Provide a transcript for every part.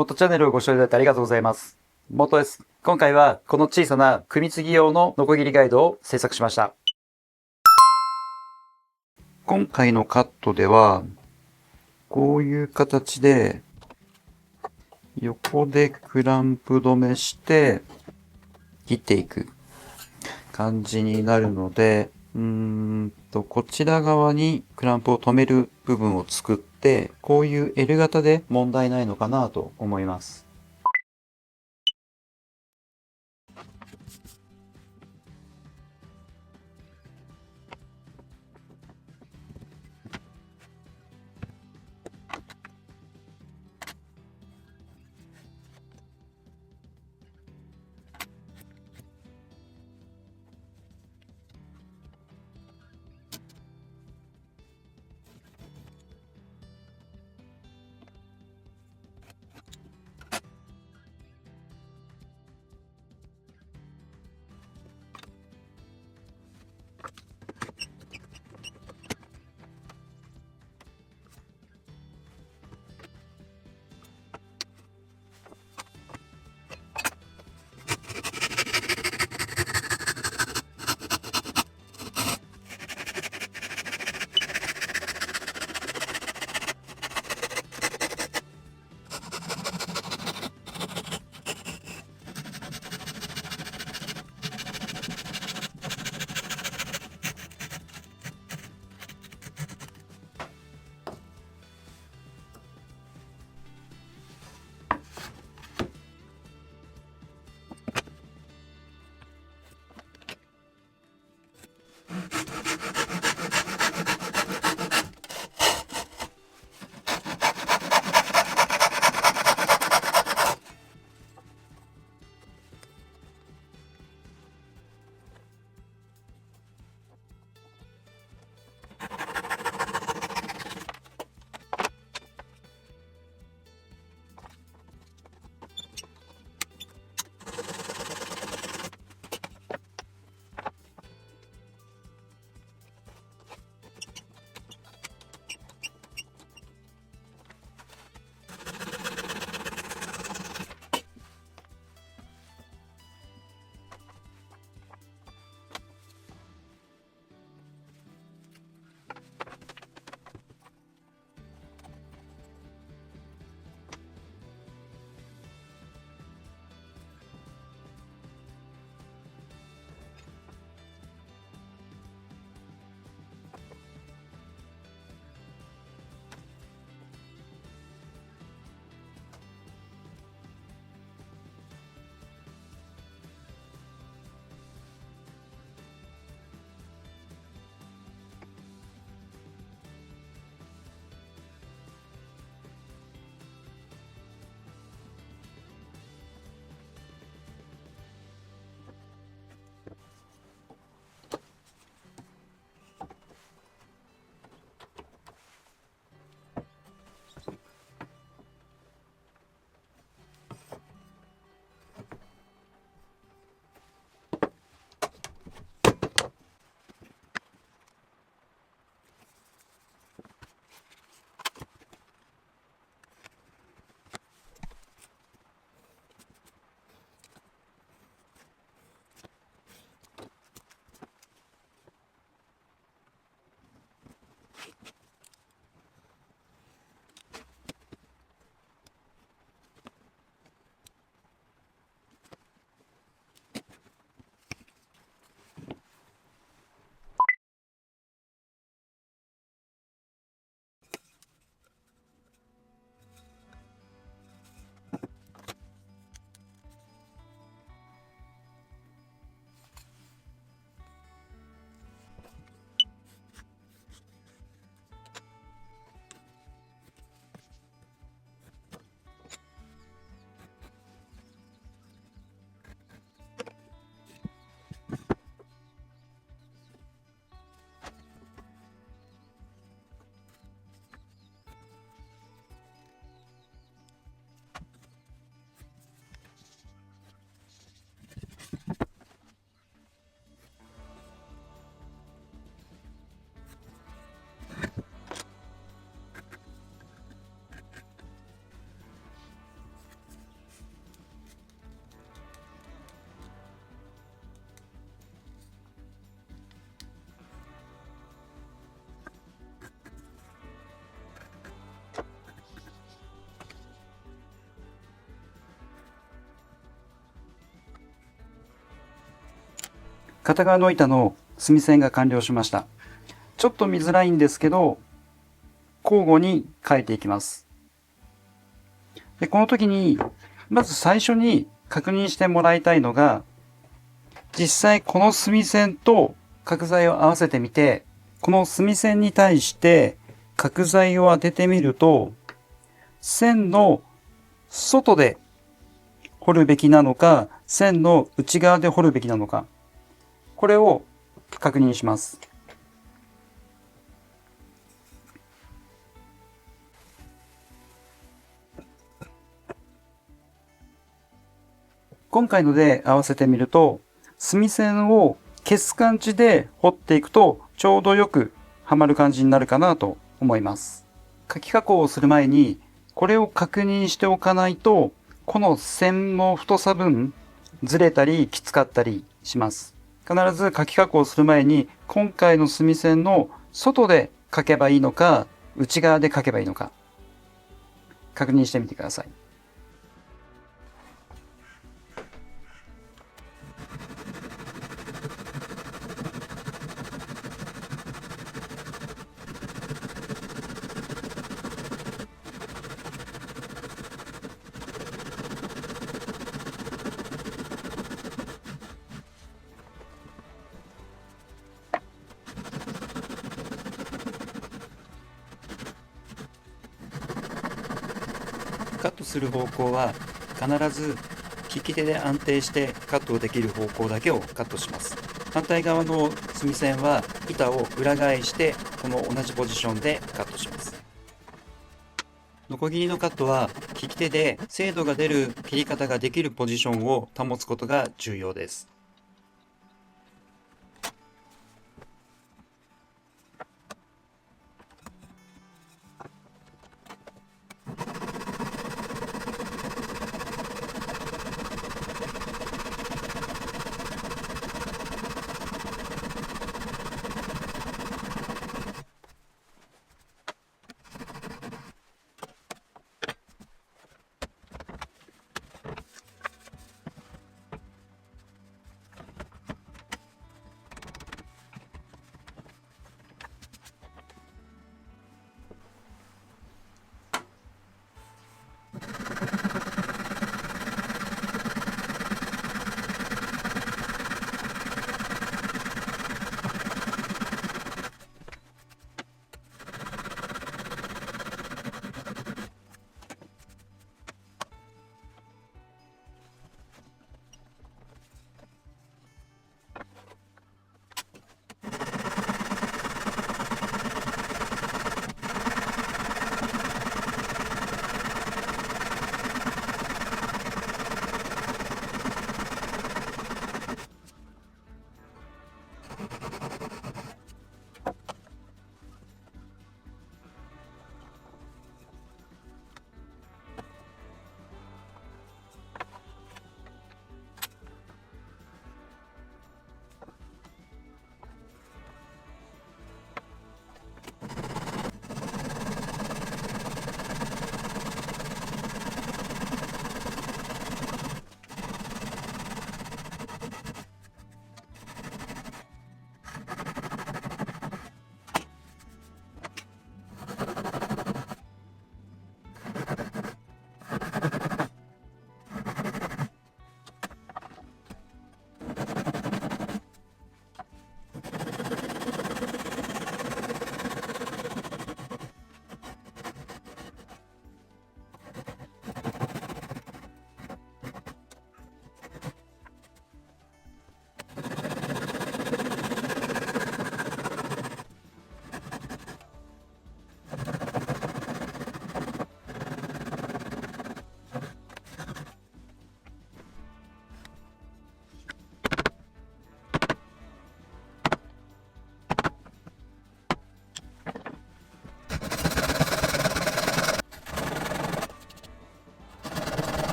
元チャンネルをご視聴いただいてありがとうございます。元です。今回はこの小さな組み継ぎ用のノコギリガイドを制作しました。今回のカットでは、こういう形で横でクランプ止めして切っていく感じになるので、こちら側にクランプを止める部分を作って、こういう L 型で問題ないのかなと思います。片側の板の墨線が完了しました。ちょっと見づらいんですけど、交互に書いていきます。で、この時に、まず最初に確認してもらいたいのが、実際この墨線と角材を合わせてみて、この墨線に対して角材を当ててみると、線の外で彫るべきなのか、線の内側で彫るべきなのか、これを確認します。今回ので合わせてみると、墨線を消す感じで彫っていくとちょうどよくはまる感じになるかなと思います。書き加工をする前にこれを確認しておかないと、この線の太さ分ずれたりきつかったりします。必ず書き加工する前に今回の墨線の外で書けばいいのか内側で書けばいいのか確認してみてください。カットする方向は必ず利き手で安定してカットできる方向だけをカットします。反対側の墨線は板を裏返してこの同じポジションでカットします。ノコギリのカットは利き手で精度が出る切り方ができるポジションを保つことが重要です。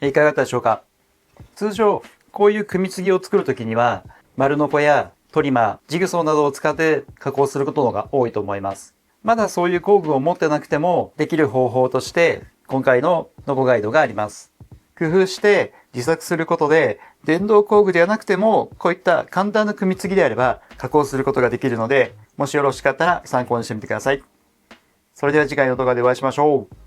いかがだったでしょうか。通常、こういう組み継ぎを作るときには、丸ノコやトリマー、ジグソーなどを使って加工することのが多いと思います。まだそういう工具を持ってなくてもできる方法として、今回のノコガイドがあります。工夫して自作することで、電動工具ではなくても、こういった簡単な組み継ぎであれば加工することができるので、もしよろしかったら参考にしてみてください。それでは次回の動画でお会いしましょう。